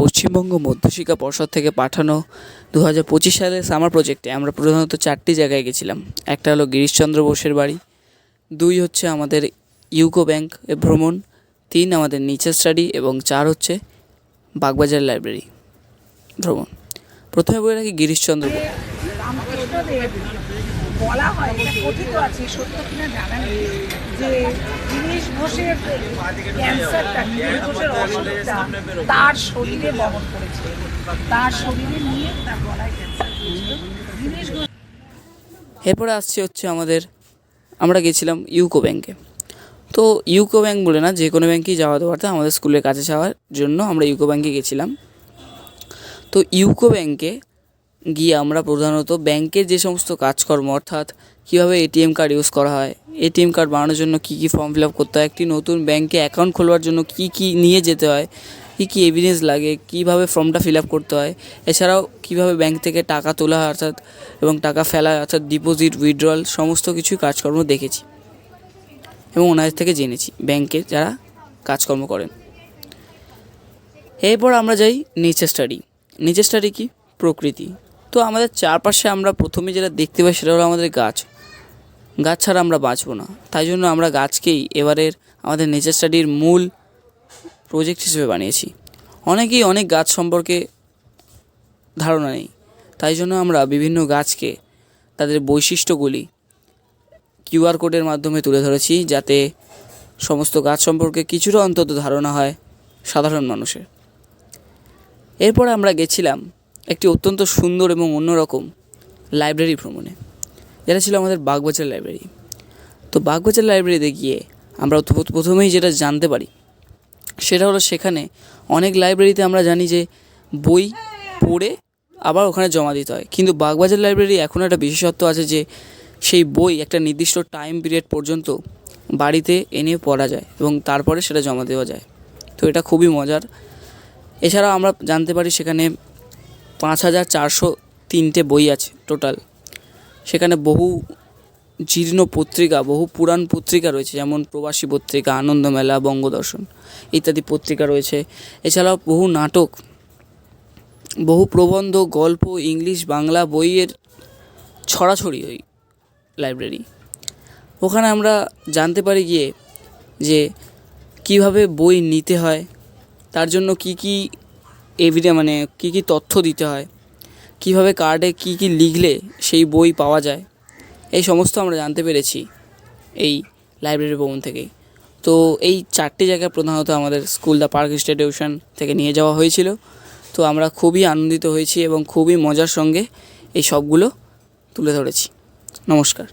পশ্চিমবঙ্গ মধ্যশিক্ষা পর্ষদ থেকে পাঠানো 2025 সালের সামার প্রজেক্টে আমরা প্রধানত 4টি জায়গায় গেছিলাম। একটা হলো গিরিশচন্দ্র বোসের বাড়ি, 2 হচ্ছে আমাদের ইউকো ব্যাংক ভ্রমণ, 3 আমাদের নেচার স্টাডি এবং 4 হচ্ছে বাগবাজার লাইব্রেরি ভ্রমণ। প্রথমে বলে রাখি গিরিশচন্দ্র বোস। বলা হয়, এটা কথিত আছে, সত্য কিনা জানা নেই, যে দীনেশ ঘোষের ক্যান্সারটা, দীনেশ ঘোষের অসুখটা তার শরীরে বহন করেছে, তার শরীরে নিয়ে তার গলায় ক্যান্সার হয়েছিল। দীনেশ ঘোষ। এরপরে আসছে হচ্ছে আমরা গেছিলাম ইউকো ব্যাংকে। তো ইউকো ব্যাংক বলে না, যে কোনো ব্যাংকেই যাওয়া যেতে পারতো, আমাদের স্কুলের কাছে যাওয়ার জন্য আমরা ইউকো ব্যাংকে গেছিলাম। তো ইউকো ব্যাংকে গিয়ে আমরা প্রধানত ব্যাংকের যে সমস্ত কাজকর্ম, অর্থাৎ কীভাবে এটিএম কার্ড ইউজ করা হয়, এটিএম কার্ড বানানোর জন্য কী কী ফর্ম ফিল আপ করতে হয়, একটি নতুন ব্যাংকে অ্যাকাউন্ট খোলার জন্য কী কী নিয়ে যেতে হয়, কী কী এভিডেন্স লাগে, কীভাবে ফর্মটা ফিল আপ করতে হয়, এছাড়াও কীভাবে ব্যাংক থেকে টাকা তোলা হয় অর্থাৎ এবং টাকা ফেলা অর্থাৎ ডিপোজিট, উইথড্রয়াল, সমস্ত কিছুই কাজকর্ম দেখেছি এবং ওনাদের থেকে জেনেছি, ব্যাংকে যারা কাজকর্ম করেন। এরপর আমরা যাই নেচার স্টাডি। নেচার স্টাডি কি? প্রকৃতি। তো আমাদের চারপাশে আমরা প্রথমে যেটা দেখতে পাই সেটা হলো আমাদের গাছ। গাছ ছাড়া আমরা বাঁচবো না, তাই জন্য আমরা গাছকেই এবারের আমাদের নেচার স্টাডির মূল প্রজেক্ট হিসেবে বানিয়েছি। অনেকেই অনেক গাছ সম্পর্কে ধারণা নেই, তাই জন্য আমরা বিভিন্ন গাছকে তাদের বৈশিষ্ট্যগুলি কিউআর কোডের মাধ্যমে তুলে ধরেছি, যাতে সমস্ত গাছ সম্পর্কে কিছুটা অন্তত ধারণা হয় সাধারণ মানুষের। এরপরে আমরা গেছিলাম একটি অত্যন্ত সুন্দর এবং অন্যরকম লাইব্রেরি ভ্রমণে, যেটা ছিল আমাদের বাগবাজার লাইব্রেরি। তো বাগবাজার লাইব্রেরিতে গিয়ে আমরা প্রথমেই যেটা জানতে পারি সেটা হলো, সেখানে অনেক লাইব্রেরিতে আমরা জানি যে বই পড়ে আবার ওখানে জমা দিতে হয়, কিন্তু বাগবাজার লাইব্রেরি এখন একটা বিশেষত্ব আছে যে সেই বই একটা নির্দিষ্ট টাইম পিরিয়ড পর্যন্ত বাড়িতে এনে পড়া যায় এবং তারপরে সেটা জমা দেওয়া যায়। তো এটা খুবই মজার। এছাড়াও আমরা জানতে পারি সেখানে 5403টে বই আছে টোটাল। সেখানে বহু জীর্ণ পত্রিকা, বহু পুরাণ পত্রিকা রয়েছে, যেমন প্রবাসী পত্রিকা, আনন্দমেলা, বঙ্গদর্শন ইত্যাদি পত্রিকা রয়েছে। এছাড়াও বহু নাটক, বহু প্রবন্ধ, গল্প, ইংলিশ, বাংলা বইয়ের ছড়াছড়ি ওই লাইব্রেরি। ওখানে আমরা জানতে পারি গিয়ে যে কীভাবে বই নিতে হয়, তার জন্য কী কী কী কী তথ্য দিতে হয়, কীভাবে কার্ডে কী কী লিখলে সেই বই পাওয়া যায়, এই সমস্ত আমরা জানতে পেরেছি এই লাইব্রেরি ভ্রমণ থেকেই। তো এই 4টি জায়গায় প্রধানত আমাদের স্কুল দ্য পার্ক ইনস্টিটিউশন থেকে নিয়ে যাওয়া হয়েছিল। তো আমরা খুবই আনন্দিত হয়েছি এবং খুবই মজার সঙ্গে এই সবগুলো তুলে ধরেছি। নমস্কার।